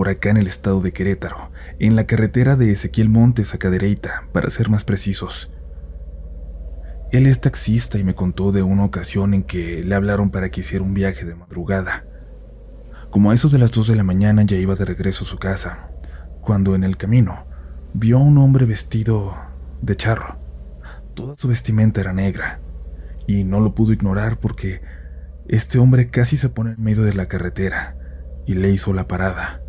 por acá en el estado de Querétaro, en la carretera de Ezequiel Montes a Cadereyta, para ser más precisos. Él es taxista y me contó de una ocasión en que le hablaron para que hiciera un viaje de madrugada. Como a eso de las 2 de la mañana ya iba de regreso a su casa, cuando en el camino vio a un hombre vestido de charro. Toda su vestimenta era negra, y no lo pudo ignorar porque este hombre casi se pone en medio de la carretera y le hizo la parada.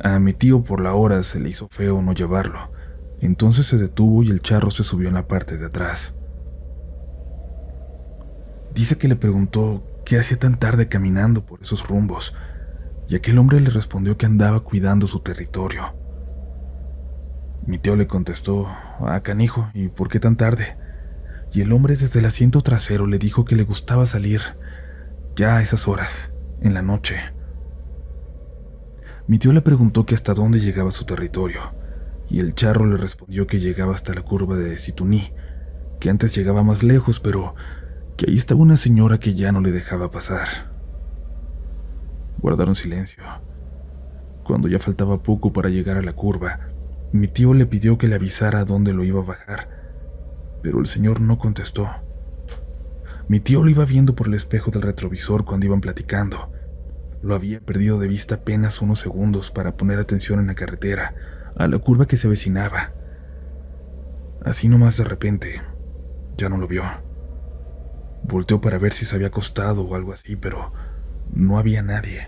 A mi tío por la hora se le hizo feo no llevarlo, entonces se detuvo y el charro se subió en la parte de atrás. Dice que le preguntó qué hacía tan tarde caminando por esos rumbos, y aquel hombre le respondió que andaba cuidando su territorio. Mi tío le contestó: canijo, ¿y por qué tan tarde? Y el hombre desde el asiento trasero le dijo que le gustaba salir ya a esas horas, en la noche. Mi tío le preguntó que hasta dónde llegaba su territorio, y el charro le respondió que llegaba hasta la curva de Situní, que antes llegaba más lejos, pero que ahí estaba una señora que ya no le dejaba pasar. Guardaron silencio. Cuando ya faltaba poco para llegar a la curva, mi tío le pidió que le avisara a dónde lo iba a bajar, pero el señor no contestó. Mi tío lo iba viendo por el espejo del retrovisor cuando iban platicando. Lo había perdido de vista apenas unos segundos para poner atención en la carretera, a la curva que se avecinaba. Así nomás de repente, ya no lo vio. Volteó para ver si se había acostado o algo así, pero no había nadie.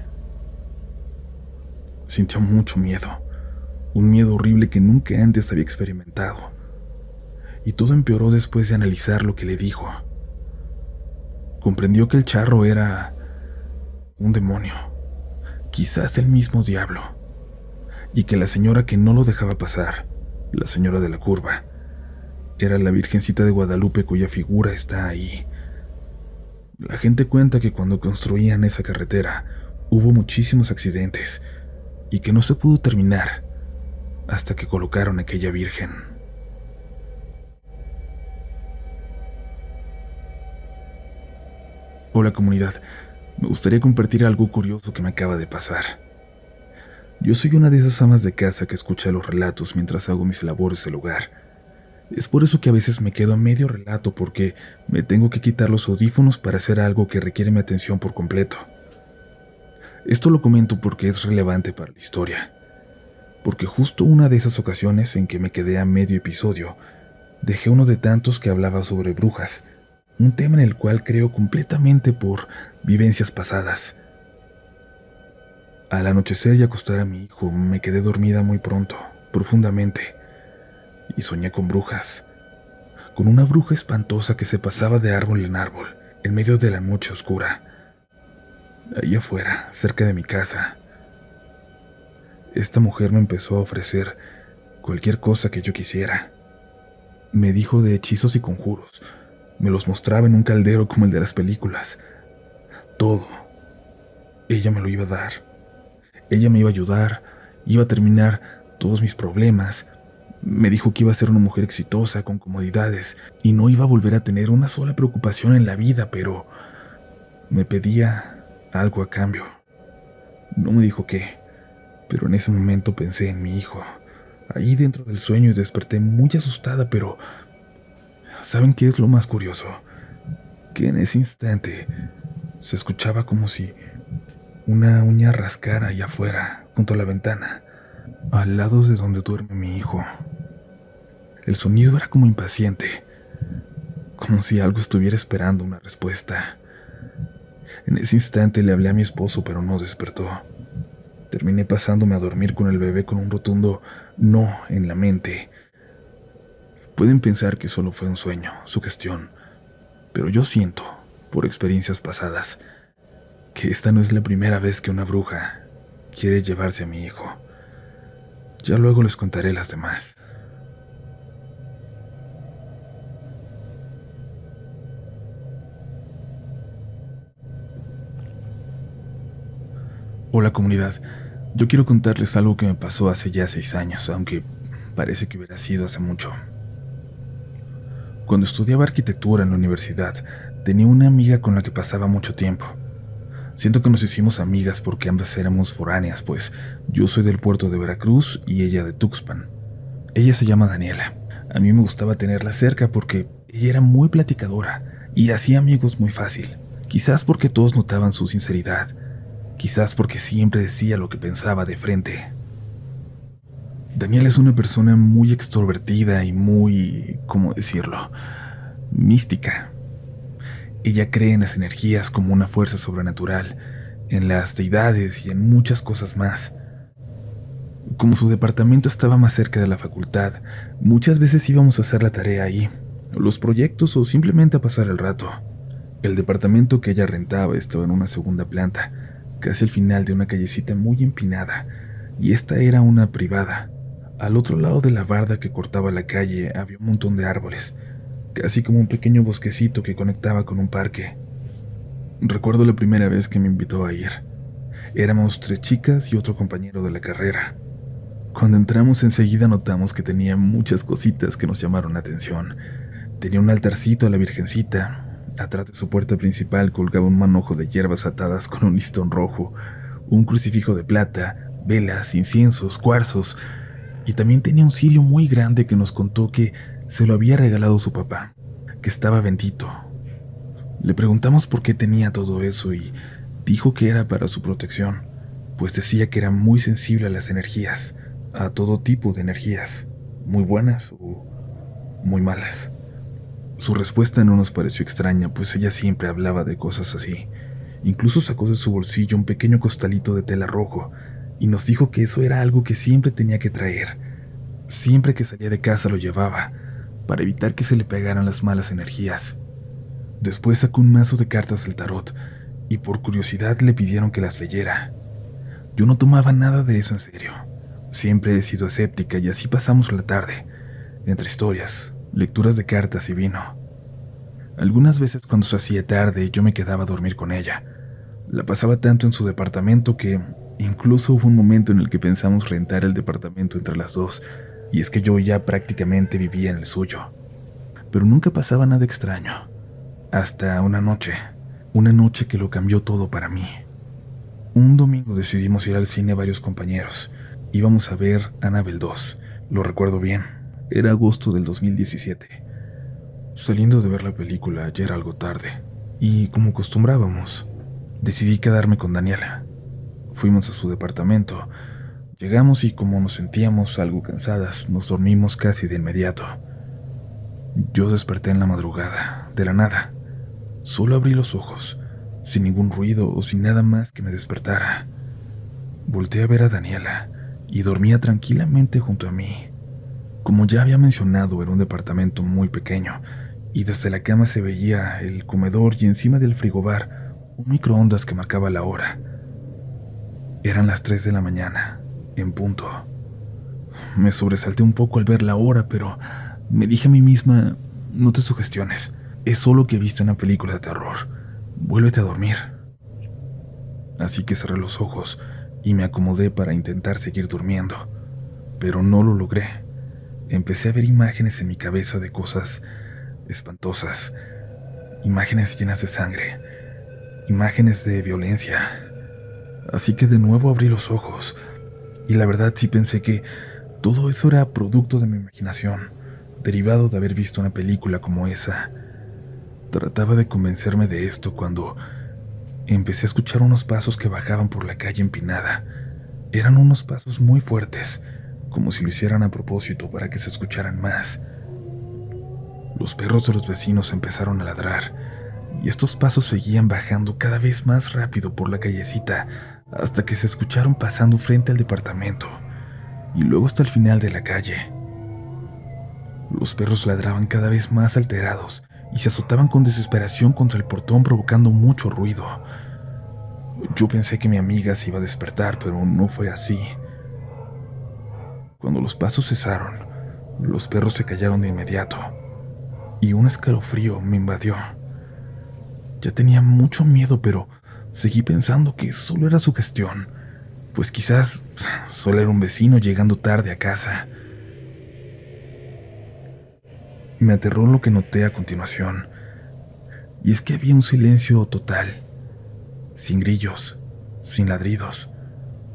Sintió mucho miedo, un miedo horrible que nunca antes había experimentado. Y todo empeoró después de analizar lo que le dijo. Comprendió que el charro era un demonio, quizás el mismo diablo, y que la señora que no lo dejaba pasar, la señora de la curva, era la Virgencita de Guadalupe cuya figura está ahí. La gente cuenta que cuando construían esa carretera hubo muchísimos accidentes y que no se pudo terminar hasta que colocaron aquella Virgen. Hola comunidad, me gustaría compartir algo curioso que me acaba de pasar. Yo soy una de esas amas de casa que escucha los relatos mientras hago mis labores del hogar. Es por eso que a veces me quedo a medio relato porque me tengo que quitar los audífonos para hacer algo que requiere mi atención por completo. Esto lo comento porque es relevante para la historia, porque justo una de esas ocasiones en que me quedé a medio episodio, dejé uno de tantos que hablaba sobre brujas, un tema en el cual creo completamente por vivencias pasadas. Al anochecer y acostar a mi hijo, me quedé dormida muy pronto, profundamente, y soñé con brujas, con una bruja espantosa que se pasaba de árbol en árbol, en medio de la noche oscura, ahí afuera, cerca de mi casa. Esta mujer me empezó a ofrecer cualquier cosa que yo quisiera. Me dijo de hechizos y conjuros, me los mostraba en un caldero como el de las películas. Todo. Ella me lo iba a dar. Ella me iba a ayudar, iba a terminar todos mis problemas. Me dijo que iba a ser una mujer exitosa, con comodidades, y no iba a volver a tener una sola preocupación en la vida, pero me pedía algo a cambio. No me dijo qué, pero en ese momento pensé en mi hijo, ahí dentro del sueño, y desperté muy asustada, pero ¿saben qué es lo más curioso? Que en ese instante se escuchaba como si una uña rascara allá afuera, junto a la ventana, al lado de donde duerme mi hijo. El sonido era como impaciente, como si algo estuviera esperando una respuesta. En ese instante le hablé a mi esposo, pero no despertó. Terminé pasándome a dormir con el bebé con un rotundo no en la mente. Pueden pensar que solo fue un sueño, sugestión, pero yo siento, por experiencias pasadas, que esta no es la primera vez que una bruja quiere llevarse a mi hijo. Ya luego les contaré las demás. Hola comunidad, yo quiero contarles algo que me pasó hace ya 6 años, aunque parece que hubiera sido hace mucho. Cuando estudiaba arquitectura en la universidad, tenía una amiga con la que pasaba mucho tiempo. Siento que nos hicimos amigas porque ambas éramos foráneas, pues yo soy del puerto de Veracruz y ella de Tuxpan. Ella se llama Daniela. A mí me gustaba tenerla cerca porque ella era muy platicadora y hacía amigos muy fácil. Quizás porque todos notaban su sinceridad, quizás porque siempre decía lo que pensaba de frente. Daniela es una persona muy extrovertida y muy, ¿cómo decirlo?, mística. Ella cree en las energías como una fuerza sobrenatural, en las deidades y en muchas cosas más. Como su departamento estaba más cerca de la facultad, muchas veces íbamos a hacer la tarea ahí, los proyectos o simplemente a pasar el rato. El departamento que ella rentaba estaba en una segunda planta, casi al final de una callecita muy empinada, y esta era una privada. Al otro lado de la barda que cortaba la calle había un montón de árboles, casi como un pequeño bosquecito que conectaba con un parque. Recuerdo la primera vez que me invitó a ir. Éramos 3 chicas y otro compañero de la carrera. Cuando entramos enseguida notamos que tenía muchas cositas que nos llamaron la atención. Tenía un altarcito a la Virgencita. Atrás de su puerta principal colgaba un manojo de hierbas atadas con un listón rojo, un crucifijo de plata, velas, inciensos, cuarzos, y también tenía un cirio muy grande que nos contó que se lo había regalado su papá, que estaba bendito. Le preguntamos por qué tenía todo eso y dijo que era para su protección, pues decía que era muy sensible a las energías, a todo tipo de energías, muy buenas o muy malas. Su respuesta no nos pareció extraña, pues ella siempre hablaba de cosas así. Incluso sacó de su bolsillo un pequeño costalito de tela rojo y nos dijo que eso era algo que siempre tenía que traer. Siempre que salía de casa lo llevaba, para evitar que se le pegaran las malas energías. Después sacó un mazo de cartas del tarot y por curiosidad le pidieron que las leyera. Yo no tomaba nada de eso en serio. Siempre he sido escéptica y así pasamos la tarde, entre historias, lecturas de cartas y vino. Algunas veces cuando se hacía tarde yo me quedaba a dormir con ella. La pasaba tanto en su departamento que incluso hubo un momento en el que pensamos rentar el departamento entre las dos, y es que yo ya prácticamente vivía en el suyo. Pero nunca pasaba nada extraño. Hasta una noche que lo cambió todo para mí. Un domingo decidimos ir al cine varios compañeros. Íbamos a ver Annabelle 2, lo recuerdo bien, era agosto del 2017. Saliendo de ver la película ya era algo tarde, y como acostumbrábamos, decidí quedarme con Daniela. Fuimos a su departamento, llegamos y como nos sentíamos algo cansadas, nos dormimos casi de inmediato. Yo desperté en la madrugada, de la nada. Solo abrí los ojos, sin ningún ruido o sin nada más que me despertara. Volté a ver a Daniela y dormía tranquilamente junto a mí. Como ya había mencionado, era un departamento muy pequeño y desde la cama se veía el comedor y encima del frigobar un microondas que marcaba la hora. Eran las 3 de la mañana, en punto. Me sobresalté un poco al ver la hora, pero me dije a mí misma, no te sugestiones, es solo que he visto una película de terror, vuélvete a dormir. Así que cerré los ojos y me acomodé para intentar seguir durmiendo, pero no lo logré. Empecé a ver imágenes en mi cabeza de cosas espantosas, imágenes llenas de sangre, imágenes de violencia. Así que de nuevo abrí los ojos, y la verdad sí pensé que todo eso era producto de mi imaginación, derivado de haber visto una película como esa. Trataba de convencerme de esto cuando empecé a escuchar unos pasos que bajaban por la calle empinada. Eran unos pasos muy fuertes, como si lo hicieran a propósito para que se escucharan más. Los perros de los vecinos empezaron a ladrar, y estos pasos seguían bajando cada vez más rápido por la callecita, hasta que se escucharon pasando frente al departamento, y luego hasta el final de la calle. Los perros ladraban cada vez más alterados, y se azotaban con desesperación contra el portón provocando mucho ruido. Yo pensé que mi amiga se iba a despertar, pero no fue así. Cuando los pasos cesaron, los perros se callaron de inmediato, y un escalofrío me invadió. Ya tenía mucho miedo, pero seguí pensando que solo era sugestión, pues quizás solo era un vecino llegando tarde a casa. Me aterró lo que noté a continuación, y es que había un silencio total. sin grillos, sin ladridos,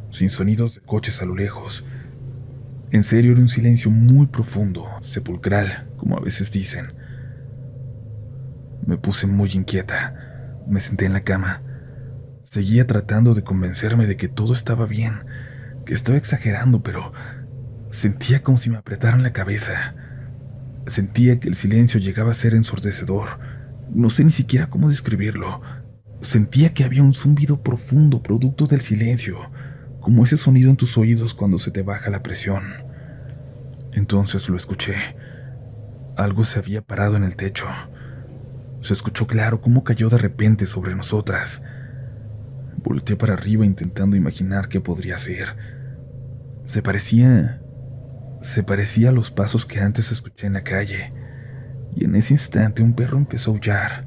sin sonidos de coches a lo lejos. En serio, era un silencio muy profundo, sepulcral, como a veces dicen. Me puse muy inquieta. Me senté en la cama. Seguía tratando de convencerme de que todo estaba bien, que estaba exagerando, pero sentía como si me apretaran la cabeza. Sentía que el silencio llegaba a ser ensordecedor. No sé ni siquiera cómo describirlo. Sentía que había un zumbido profundo producto del silencio, como ese sonido en tus oídos cuando se te baja la presión. Entonces lo escuché. Algo se había parado en el techo. Se escuchó claro cómo cayó de repente sobre nosotras. Volteé para arriba intentando imaginar qué podría ser. Se parecía a los pasos que antes escuché en la calle, y en ese instante un perro empezó a aullar,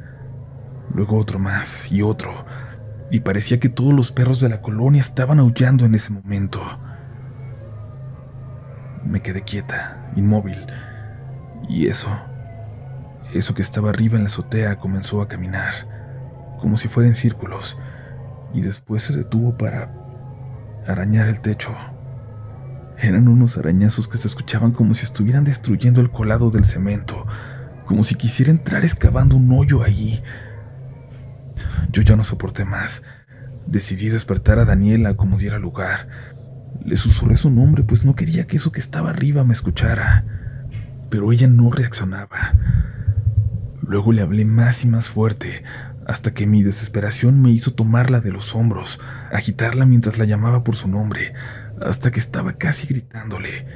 luego otro más y otro, y parecía que todos los perros de la colonia estaban aullando en ese momento. Me quedé quieta, inmóvil, y eso que estaba arriba en la azotea comenzó a caminar, como si fuera en círculos, y después se detuvo para arañar el techo. Eran unos arañazos que se escuchaban como si estuvieran destruyendo el colado del cemento, como si quisiera entrar excavando un hoyo ahí. Yo ya no soporté más. Decidí despertar a Daniela como diera lugar. Le susurré su nombre, pues no quería que eso que estaba arriba me escuchara. Pero ella no reaccionaba. Luego le hablé más y más fuerte, hasta que mi desesperación me hizo tomarla de los hombros, agitarla mientras la llamaba por su nombre, hasta que estaba casi gritándole,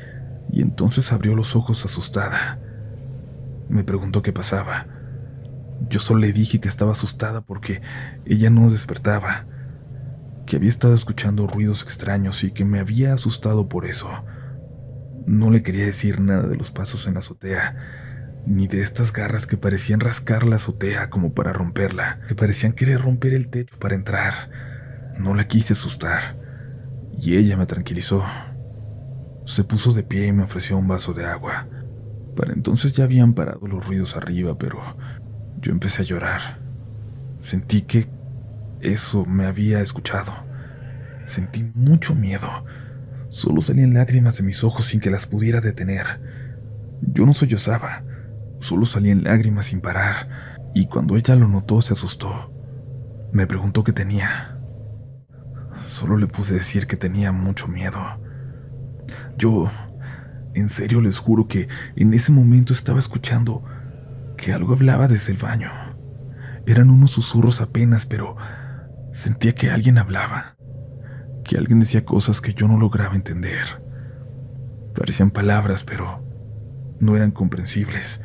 y entonces abrió los ojos asustada. Me preguntó qué pasaba. Yo solo le dije que estaba asustada porque ella no despertaba, que había estado escuchando ruidos extraños y que me había asustado por eso. No le quería decir nada de los pasos en la azotea, ni de estas garras que parecían rascar la azotea como para romperla, que parecían querer romper el techo para entrar. No la quise asustar, y ella me tranquilizó. Se puso de pie y me ofreció un vaso de agua. Para entonces ya habían parado los ruidos arriba, pero yo empecé a llorar. Sentí que eso me había escuchado. Sentí mucho miedo. Solo salían lágrimas de mis ojos sin que las pudiera detener. Yo no sollozaba, solo salían lágrimas sin parar, y cuando ella lo notó se asustó. Me preguntó qué tenía. Solo le puse decir que tenía mucho miedo. Yo, en serio les juro que en ese momento estaba escuchando que algo hablaba desde el baño. Eran unos susurros apenas, pero sentía que alguien hablaba, que alguien decía cosas que yo no lograba entender. Parecían palabras, pero no eran comprensibles.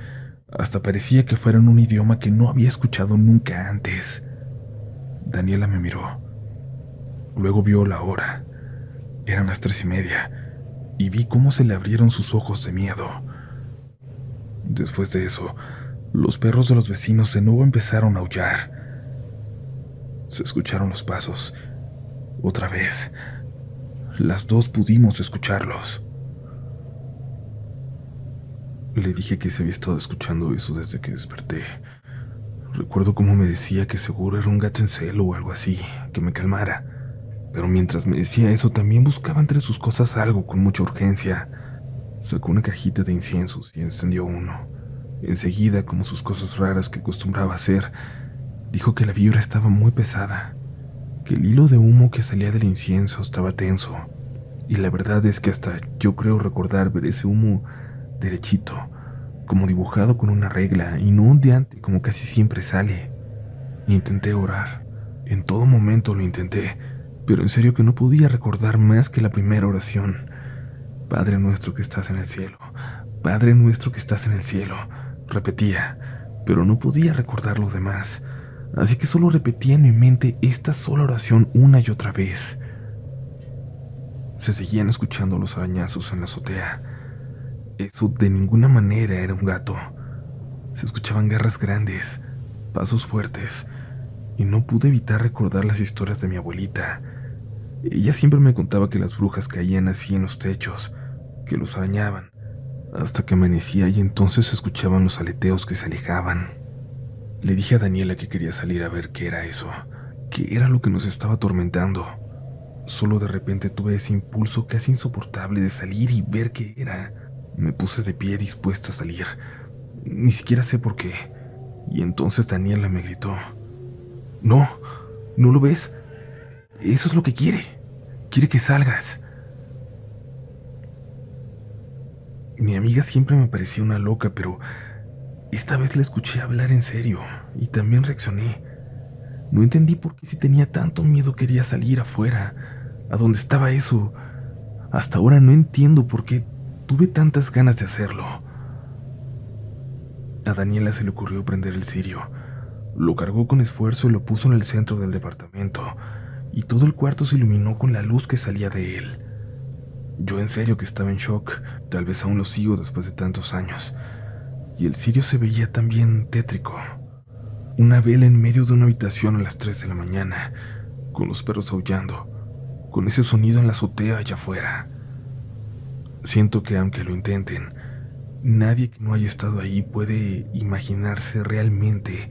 Hasta parecía que fueran un idioma que no había escuchado nunca antes. Daniela me miró. Luego vio la hora. Eran las 3:30, y vi cómo se le abrieron sus ojos de miedo. Después de eso, los perros de los vecinos de nuevo empezaron a aullar. Se escucharon los pasos. Otra vez. Las dos pudimos escucharlos. Le dije que se había estado escuchando eso desde que desperté. Recuerdo cómo me decía que seguro era un gato en celo o algo así, que me calmara. Pero mientras me decía eso, también buscaba entre sus cosas algo con mucha urgencia. Sacó una cajita de inciensos y encendió uno. Enseguida, como sus cosas raras que acostumbraba hacer, dijo que la vibra estaba muy pesada, que el hilo de humo que salía del incienso estaba tenso. Y la verdad es que hasta yo creo recordar ver ese humo derechito, como dibujado con una regla y no ondeante como casi siempre sale. Intenté orar. En todo momento lo intenté, pero en serio que no podía recordar más que la primera oración. Padre nuestro que estás en el cielo, Padre nuestro que estás en el cielo, repetía, pero no podía recordar lo demás, así que solo repetía en mi mente esta sola oración una y otra vez. Se seguían escuchando los arañazos en la azotea. Eso de ninguna manera era un gato. Se escuchaban garras grandes, pasos fuertes, y no pude evitar recordar las historias de mi abuelita. Ella siempre me contaba que las brujas caían así en los techos, que los arañaban, hasta que amanecía y entonces se escuchaban los aleteos que se alejaban. Le dije a Daniela que quería salir a ver qué era eso, qué era lo que nos estaba atormentando. Solo de repente tuve ese impulso casi insoportable de salir y ver qué era. Me puse de pie dispuesta a salir. Ni siquiera sé por qué. Y entonces Daniela me gritó: No, ¿no lo ves? Eso es lo que quiere. Quiere que salgas. Mi amiga siempre me parecía una loca, pero esta vez la escuché hablar en serio y también reaccioné. No entendí por qué si tenía tanto miedo quería salir afuera, a donde estaba eso. Hasta ahora no entiendo por qué tuve tantas ganas de hacerlo. A Daniela se le ocurrió prender el cirio. Lo cargó con esfuerzo y lo puso en el centro del departamento, y todo el cuarto se iluminó con la luz que salía de él. Yo en serio que estaba en shock, tal vez aún lo sigo después de tantos años, y el cirio se veía también tétrico. Una vela en medio de una habitación a las 3 de la mañana, con los perros aullando, con ese sonido en la azotea allá afuera. Siento que aunque lo intenten, nadie que no haya estado ahí puede imaginarse realmente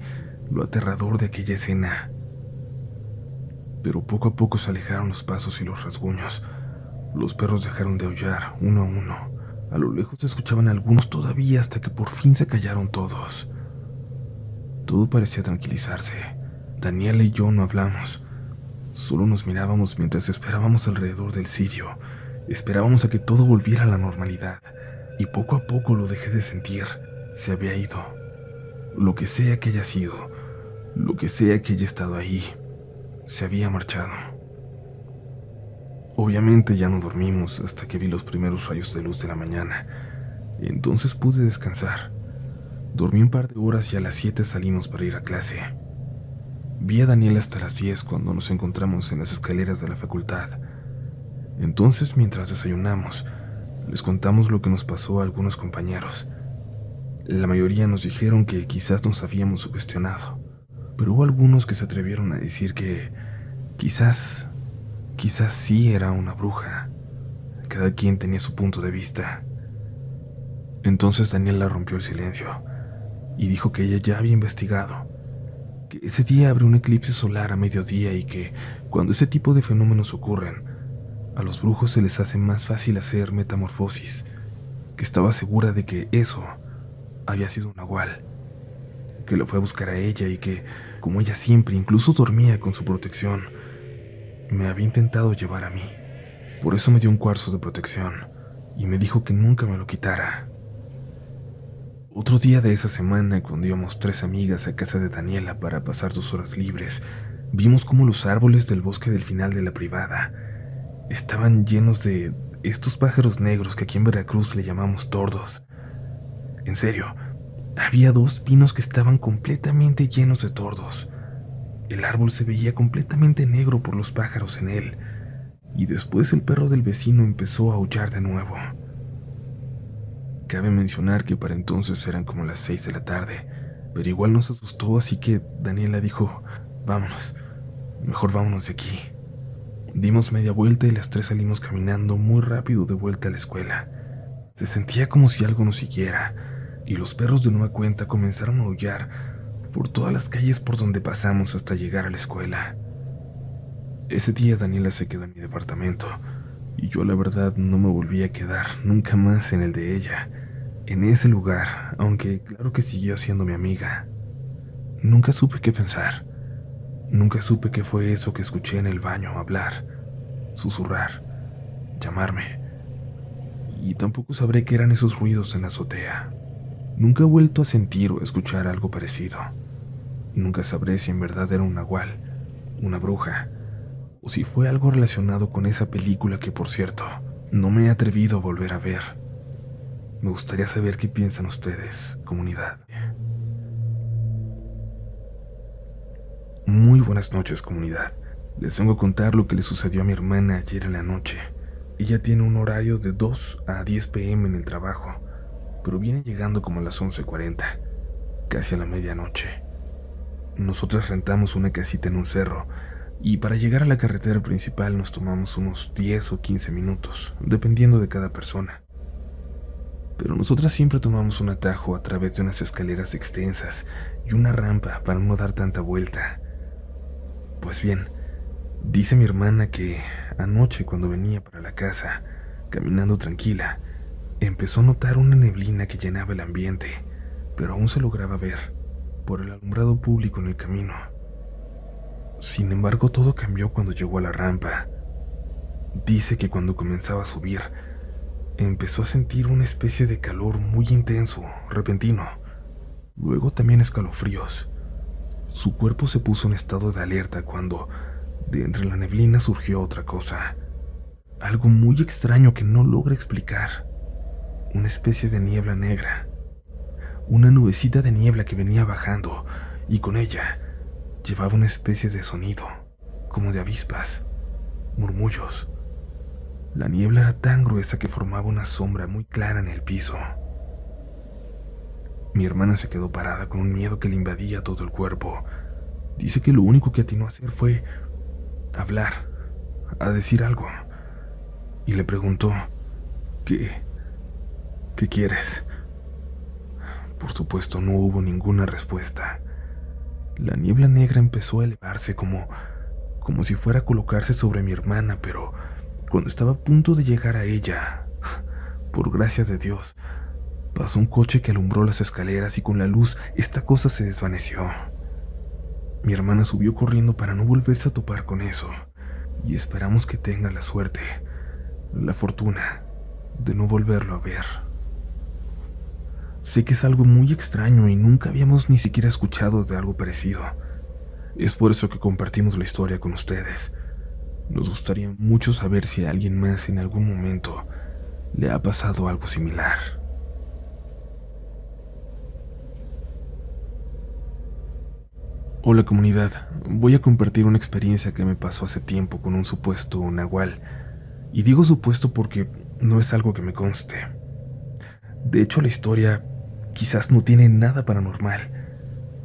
lo aterrador de aquella escena. Pero poco a poco se alejaron los pasos y los rasguños. Los perros dejaron de aullar uno a uno. A lo lejos se escuchaban algunos todavía hasta que por fin se callaron todos. Todo parecía tranquilizarse. Daniela y yo no hablamos. Solo nos mirábamos mientras esperábamos alrededor del cirio. Esperábamos a que todo volviera a la normalidad. Y poco a poco lo dejé de sentir. Se había ido. Lo que sea que haya sido, lo que sea que haya estado ahí, se había marchado. Obviamente ya no dormimos hasta que vi los primeros rayos de luz de la mañana. Entonces pude descansar. Dormí un par de horas y a las 7 salimos para ir a clase. Vi a Daniel hasta las 10 cuando nos encontramos en las escaleras de la facultad. Entonces, mientras desayunamos, les contamos lo que nos pasó a algunos compañeros. La mayoría nos dijeron que quizás nos habíamos sugestionado, pero hubo algunos que se atrevieron a decir que quizás sí era una bruja. Cada quien tenía su punto de vista. Entonces Daniela rompió el silencio y dijo que ella ya había investigado, que ese día habría un eclipse solar a mediodía y que cuando ese tipo de fenómenos ocurren, a los brujos se les hace más fácil hacer metamorfosis, que estaba segura de que eso había sido un nahual, que lo fue a buscar a ella y que, como ella siempre, incluso dormía con su protección, me había intentado llevar a mí. Por eso me dio un cuarzo de protección y me dijo que nunca me lo quitara. Otro día de esa semana, cuando íbamos 3 amigas a casa de Daniela para pasar 2 horas libres, vimos cómo los árboles del bosque del final de la privada estaban llenos de estos pájaros negros que aquí en Veracruz le llamamos tordos. En serio, había 2 pinos que estaban completamente llenos de tordos. El árbol se veía completamente negro por los pájaros en él, y después el perro del vecino empezó a aullar de nuevo. Cabe mencionar que para entonces eran como las 6 de la tarde, pero igual nos asustó, así que Daniela dijo: vámonos, mejor vámonos de aquí. Dimos media vuelta y las 3 salimos caminando muy rápido de vuelta a la escuela. Se sentía como si algo nos siguiera, y los perros de nueva cuenta comenzaron a aullar por todas las calles por donde pasamos hasta llegar a la escuela. Ese día Daniela se quedó en mi departamento, y yo la verdad no me volví a quedar nunca más en el de ella, en ese lugar, aunque claro que siguió siendo mi amiga. Nunca supe qué pensar, nunca supe qué fue eso que escuché en el baño hablar, susurrar, llamarme, y tampoco sabré qué eran esos ruidos en la azotea. Nunca he vuelto a sentir o escuchar algo parecido. Nunca sabré si en verdad era un nahual, una bruja, o si fue algo relacionado con esa película que, por cierto, no me he atrevido a volver a ver. Me gustaría saber qué piensan ustedes, comunidad. Muy buenas noches, comunidad. Les vengo a contar lo que le sucedió a mi hermana ayer en la noche. Ella tiene un horario de 2 a 10 p.m. en el trabajo, pero viene llegando como a las 11:40, casi a la medianoche. Nosotras rentamos una casita en un cerro, y para llegar a la carretera principal nos tomamos unos 10 o 15 minutos, dependiendo de cada persona. Pero nosotras siempre tomamos un atajo a través de unas escaleras extensas y una rampa para no dar tanta vuelta. Pues bien, dice mi hermana que anoche cuando venía para la casa, caminando tranquila, empezó a notar una neblina que llenaba el ambiente, pero aún se lograba ver por el alumbrado público en el camino. Sin embargo, todo cambió cuando llegó a la rampa. Dice que cuando comenzaba a subir, empezó a sentir una especie de calor muy intenso, repentino. Luego también escalofríos. Su cuerpo se puso en estado de alerta cuando, de entre la neblina, surgió otra cosa. Algo muy extraño que no logra explicar. Una especie de niebla negra. Una nubecita de niebla que venía bajando, y con ella llevaba una especie de sonido, como de avispas, murmullos. La niebla era tan gruesa que formaba una sombra muy clara en el piso. Mi hermana se quedó parada con un miedo que le invadía todo el cuerpo. Dice que lo único que atinó a hacer fue hablar, a decir algo. Y le preguntó, ¿qué quieres? Por supuesto, no hubo ninguna respuesta. La niebla negra empezó a elevarse como si fuera a colocarse sobre mi hermana, pero cuando estaba a punto de llegar a ella, por gracia de Dios, pasó un coche que alumbró las escaleras y con la luz esta cosa se desvaneció. Mi hermana subió corriendo para no volverse a topar con eso, y esperamos que tenga la suerte, la fortuna, de no volverlo a ver. Sé que es algo muy extraño y nunca habíamos ni siquiera escuchado de algo parecido. Es por eso que compartimos la historia con ustedes. Nos gustaría mucho saber si a alguien más en algún momento le ha pasado algo similar. Hola comunidad, voy a compartir una experiencia que me pasó hace tiempo con un supuesto nahual. Y digo supuesto porque no es algo que me conste. De hecho, la historia quizás no tiene nada paranormal,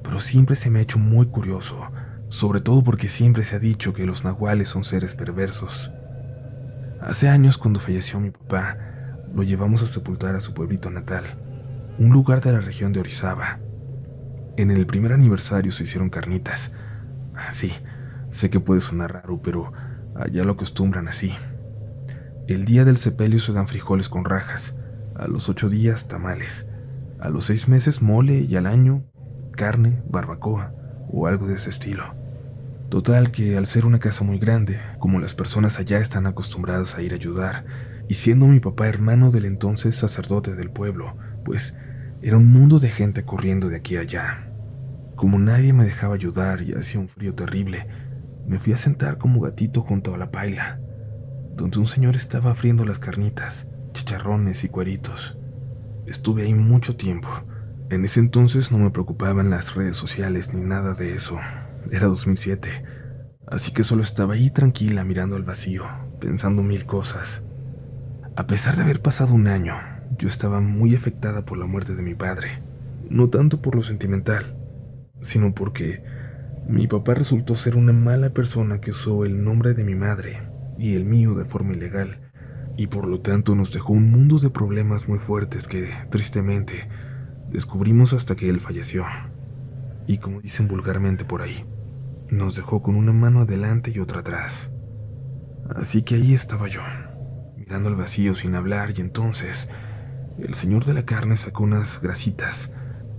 pero siempre se me ha hecho muy curioso, sobre todo porque siempre se ha dicho que los nahuales son seres perversos. Hace años, cuando falleció mi papá, lo llevamos a sepultar a su pueblito natal, un lugar de la región de Orizaba. En el primer aniversario se hicieron carnitas. Sí, sé que puede sonar raro, pero allá lo acostumbran así. El día del sepelio se dan frijoles con rajas, a los 8 días tamales, a los 6 meses mole y al año carne, barbacoa o algo de ese estilo. Total que al ser una casa muy grande, como las personas allá están acostumbradas a ir a ayudar, y siendo mi papá hermano del entonces sacerdote del pueblo, pues era un mundo de gente corriendo de aquí a allá. Como nadie me dejaba ayudar y hacía un frío terrible, me fui a sentar como gatito junto a la paila, donde un señor estaba friendo las carnitas, chicharrones y cueritos. Estuve ahí mucho tiempo. En ese entonces no me preocupaban las redes sociales ni nada de eso. Era 2007, así que solo estaba ahí tranquila mirando al vacío, pensando mil cosas. A pesar de haber pasado un año, yo estaba muy afectada por la muerte de mi padre. No tanto por lo sentimental, sino porque mi papá resultó ser una mala persona que usó el nombre de mi madre y el mío de forma ilegal, y por lo tanto nos dejó un mundo de problemas muy fuertes que, tristemente, descubrimos hasta que él falleció. Y como dicen vulgarmente por ahí, nos dejó con una mano adelante y otra atrás. Así que ahí estaba yo, mirando al vacío sin hablar, y entonces el señor de la carne sacó unas grasitas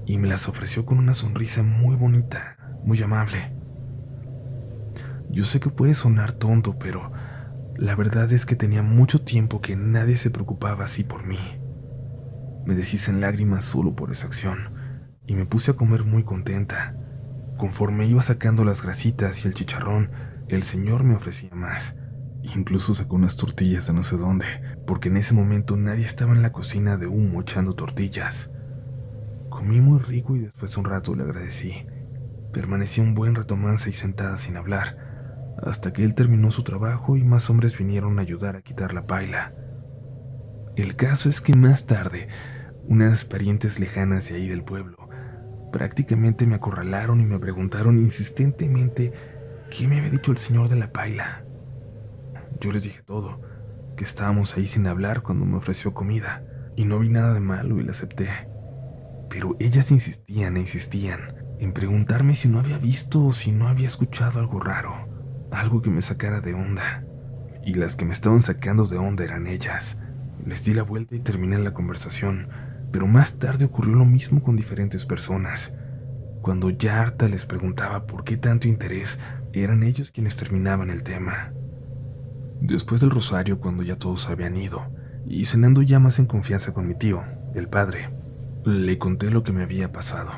y me las ofreció con una sonrisa muy bonita, muy amable. Yo sé que puede sonar tonto, pero la verdad es que tenía mucho tiempo que nadie se preocupaba así por mí. Me deshice en lágrimas solo por esa acción, y me puse a comer muy contenta. Conforme iba sacando las grasitas y el chicharrón, el señor me ofrecía más. Incluso sacó unas tortillas de no sé dónde, porque en ese momento nadie estaba en la cocina de humo echando tortillas. Comí muy rico y después de un rato le agradecí. Permanecí un buen rato mansa y sentada sin hablar, hasta que él terminó su trabajo y más hombres vinieron a ayudar a quitar la paila. El caso es que más tarde, unas parientes lejanas de ahí del pueblo prácticamente me acorralaron y me preguntaron insistentemente qué me había dicho el señor de la paila. Yo les dije todo, que estábamos ahí sin hablar cuando me ofreció comida, y no vi nada de malo y la acepté. Pero ellas insistían e insistían en preguntarme si no había visto o si no había escuchado algo raro. algo que me sacara de onda. Y las que me estaban sacando de onda eran ellas. Les di la vuelta y terminé la conversación, pero más tarde ocurrió lo mismo con diferentes personas. Cuando ya harta les preguntaba por qué tanto interés, eran ellos quienes terminaban el tema. Después del rosario, cuando ya todos habían ido, y cenando ya más en confianza con mi tío, el padre, le conté lo que me había pasado.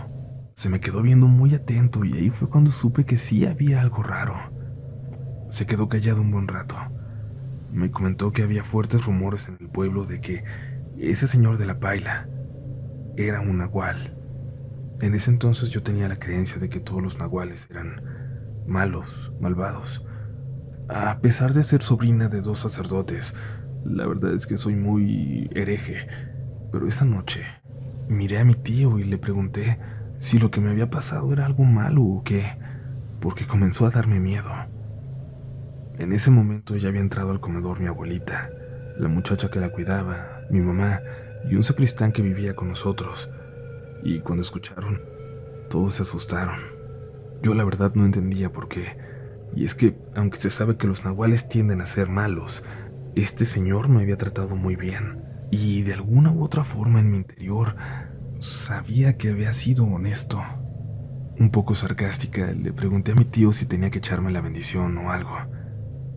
Se me quedó viendo muy atento y ahí fue cuando supe que sí había algo raro. Se quedó callado un buen rato. Me comentó que había fuertes rumores en el pueblo de que ese señor de la paila era un nahual. En ese entonces yo tenía la creencia de que todos los nahuales eran malos, malvados. A pesar de ser sobrina de 2 sacerdotes, la verdad es que soy muy hereje. Pero esa noche miré a mi tío y le pregunté si lo que me había pasado era algo malo o qué, porque comenzó a darme miedo. En ese momento ya había entrado al comedor mi abuelita, la muchacha que la cuidaba, mi mamá y un sacristán que vivía con nosotros. Y cuando escucharon, todos se asustaron. Yo la verdad no entendía por qué. Y es que, aunque se sabe que los nahuales tienden a ser malos, este señor me había tratado muy bien. Y de alguna u otra forma en mi interior, sabía que había sido honesto. Un poco sarcástica, le pregunté a mi tío si tenía que echarme la bendición o algo.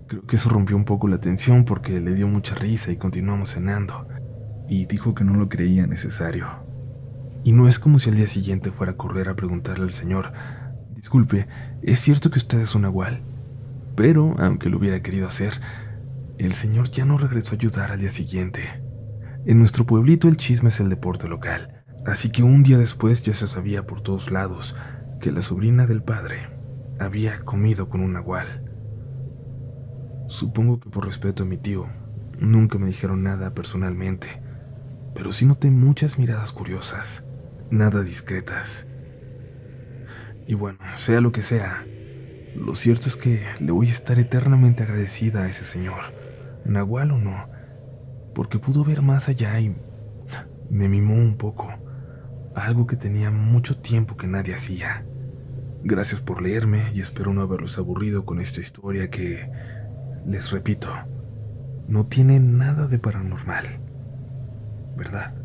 Creo que eso rompió un poco la tensión porque le dio mucha risa y continuamos cenando. Y dijo que no lo creía necesario. Y no es como si al día siguiente fuera a correr a preguntarle al señor: disculpe, ¿es cierto que usted es un nahual? Pero, aunque lo hubiera querido hacer, el señor ya no regresó a ayudar al día siguiente. En nuestro pueblito el chisme es el deporte local, así que un día después ya se sabía por todos lados que la sobrina del padre había comido con un nahual. Supongo que por respeto a mi tío, nunca me dijeron nada personalmente, pero sí noté muchas miradas curiosas, nada discretas. Y bueno, sea lo que sea, lo cierto es que le voy a estar eternamente agradecida a ese señor, nahual o no, porque pudo ver más allá y me mimó un poco, algo que tenía mucho tiempo que nadie hacía. Gracias por leerme y espero no haberlos aburrido con esta historia que, les repito, no tiene nada de paranormal, ¿verdad?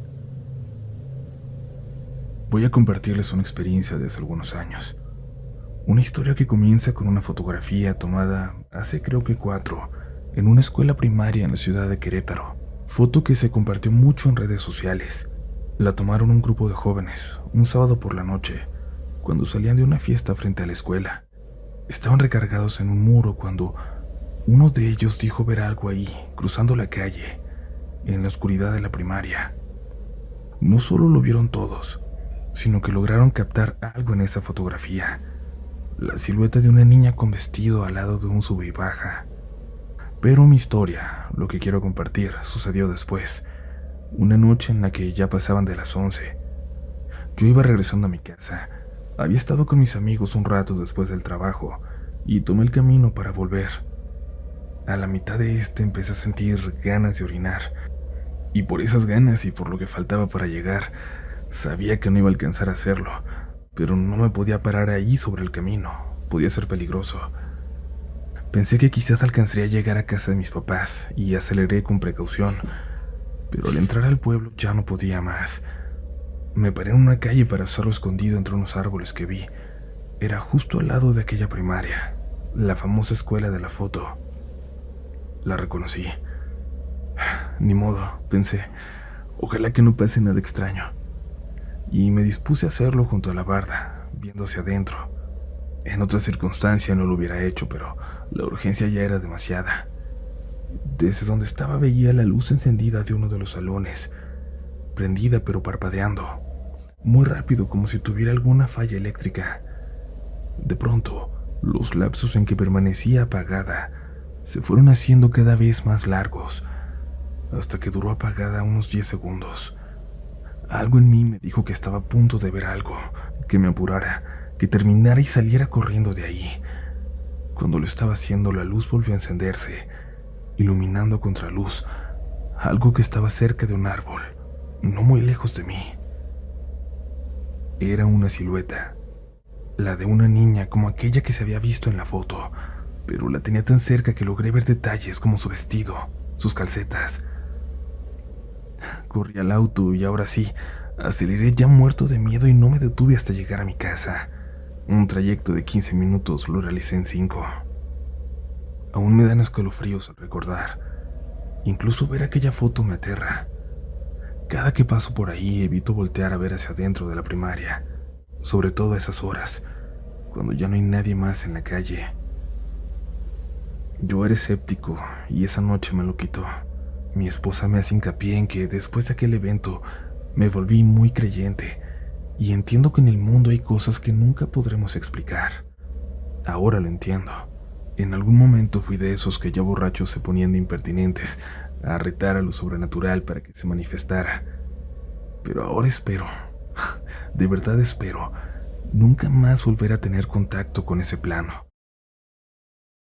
Voy a compartirles una experiencia de hace algunos años. Una historia que comienza con una fotografía tomada hace creo que 4, en una escuela primaria en la ciudad de Querétaro. Foto que se compartió mucho en redes sociales. La tomaron un grupo de jóvenes, un sábado por la noche, cuando salían de una fiesta frente a la escuela. Estaban recargados en un muro cuando uno de ellos dijo ver algo ahí, cruzando la calle, en la oscuridad de la primaria. No solo lo vieron todos, sino que lograron captar algo en esa fotografía: la silueta de una niña con vestido al lado de un sube y baja. Pero mi historia, lo que quiero compartir, sucedió después, una noche en la que ya pasaban de las 11. Yo iba regresando a mi casa. Había estado con mis amigos un rato después del trabajo y tomé el camino para volver. A la mitad de empecé a sentir ganas de orinar, y por esas ganas y por lo que faltaba para llegar, sabía que no iba a alcanzar a hacerlo, pero no me podía parar ahí sobre el camino, podía ser peligroso. Pensé que quizás alcanzaría a llegar a casa de mis papás y aceleré con precaución, pero al entrar al pueblo ya no podía más. Me paré en una calle para hacerlo escondido entre unos árboles que vi. Era justo al lado de aquella primaria, la famosa escuela de la foto. La reconocí. Ni modo, pensé, ojalá que no pase nada extraño. Y me dispuse a hacerlo junto a la barda, viendo hacia adentro. En otra circunstancia no lo hubiera hecho, pero la urgencia ya era demasiada. Desde donde estaba veía la luz encendida de uno de los salones, prendida pero parpadeando, muy rápido como si tuviera alguna falla eléctrica. De pronto, los lapsos en que permanecía apagada se fueron haciendo cada vez más largos, hasta que duró apagada unos 10 segundos. Algo en mí me dijo que estaba a punto de ver algo, que me apurara, que terminara y saliera corriendo de ahí. Cuando lo estaba haciendo, la luz volvió a encenderse, iluminando a contraluz algo que estaba cerca de un árbol, no muy lejos de mí. Era una silueta, la de una niña como aquella que se había visto en la foto, pero la tenía tan cerca que logré ver detalles como su vestido, sus calcetas. Corrí al auto y ahora sí, aceleré ya muerto de miedo y no me detuve hasta llegar a mi casa. Un trayecto de 15 minutos lo realicé en 5. Aún me dan escalofríos al recordar. Incluso ver aquella foto me aterra. Cada que paso por ahí evito voltear a ver hacia adentro de la primaria, sobre todo a esas horas, cuando ya no hay nadie más en la calle. Yo era escéptico y esa noche me lo quitó. Mi esposa me hace hincapié en que después de aquel evento me volví muy creyente y entiendo que en el mundo hay cosas que nunca podremos explicar. Ahora lo entiendo. En algún momento fui de esos que ya borrachos se ponían de impertinentes a retar a lo sobrenatural para que se manifestara. Pero ahora espero, de verdad espero, nunca más volver a tener contacto con ese plano.